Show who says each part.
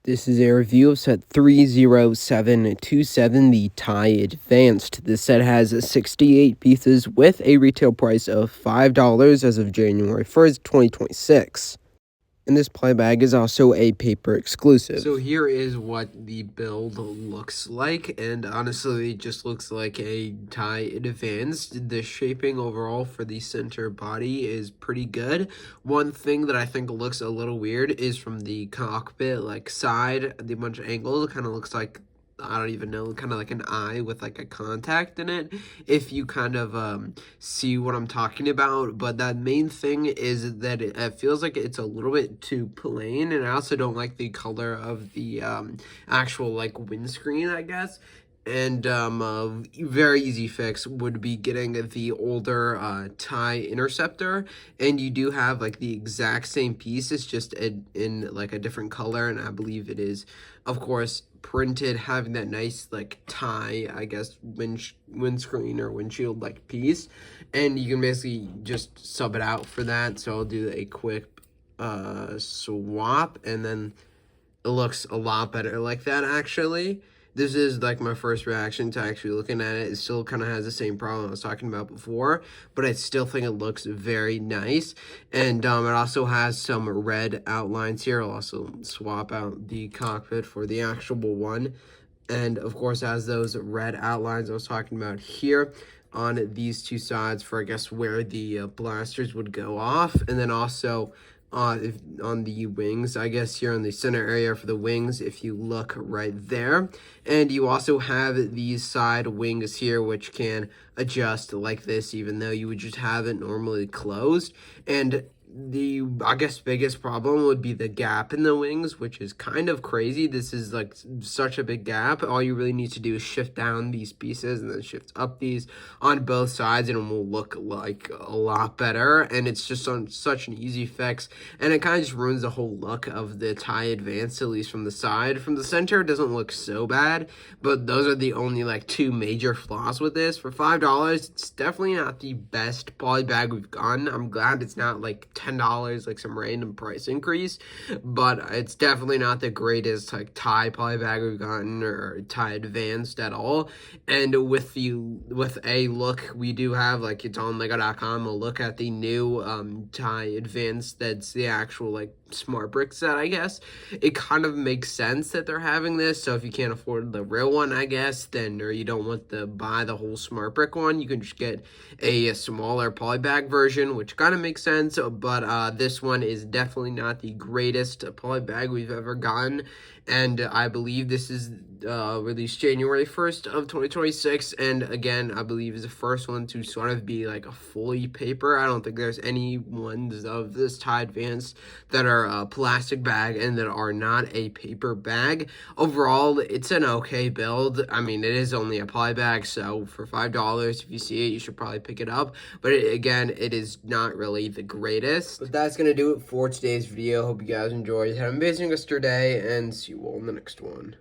Speaker 1: This is a review of set 30727, the Thai Advanced. This set has 68 pieces with a retail price of $5 as of January 1st, 2026. And this play bag is also a paper exclusive. So here is what the build looks like, and honestly it just looks like a Thai Advanced. The shaping overall for the center body is pretty good. One thing that I think looks a little weird is from the cockpit side, the bunch of angles, it kind of looks like, I don't even know, kind of like an eye with like a contact in it, if you kind of see what I'm talking about. But that main thing is that it feels like it's a little bit too plain, and I also don't like the color of the actual like windscreen, I guess. And a very easy fix would be getting the older Thai Interceptor, and you do have like the exact same piece. It's just in like a different color, and I believe it is, of course, printed, having that nice like Thai, I guess, windscreen or windshield like piece, and you can basically just sub it out for that. So I'll do a quick swap, and then it looks a lot better like that, actually. This is like my first reaction to actually looking at it. It still kind of has the same problem I was talking about before, but I still think it looks very nice. And it also has some red outlines here. I'll also swap out the cockpit for the actual one. And of course, it has those red outlines I was talking about here on these two sides for, I guess, where the blasters would go off. And then also on the wings, I guess, here on the center area for the wings, if you look right there. And you also have these side wings here, which can adjust like this, even though you would just have it normally closed. And the, I guess, biggest problem would be the gap in the wings, which is kind of crazy. This is like such a big gap. All you really need to do is shift down these pieces and then shift up these on both sides, and it will look like a lot better. And it's just on such an easy fix, and it kind of just ruins the whole look of the Thai Advanced, at least from the side. From the center, it doesn't look so bad, but those are the only like two major flaws with this. For $5, it's definitely not the best poly bag we've gotten. I'm glad it's not like $10, like some random price increase, but it's definitely not the greatest like Thai poly bag we've gotten, or Thai Advanced at all. And with a look, we do have, like, it's on Lego.com, a look at the new Thai Advanced. That's the actual like smart brick set, I guess. It kind of makes sense that they're having this. So if you can't afford the real one, I guess, then, or you don't want to buy the whole smart brick one, you can just get a smaller polybag version, which kind of makes sense. But this one is definitely not the greatest polybag we've ever gotten, and I believe this is released January 1st of 2026, and again, I believe is the first one to sort of be like a fully paper. I don't think there's any ones of this Thai Advanced that are a plastic bag and that are not a paper bag. Overall, it's an okay build. I mean, it is only a poly bag, so for $5, if you see it, you should probably pick it up. But again, it is not really the greatest. But that's gonna do it for today's video. Hope you guys enjoyed. Have an amazing rest of your day, and see you all in the next one.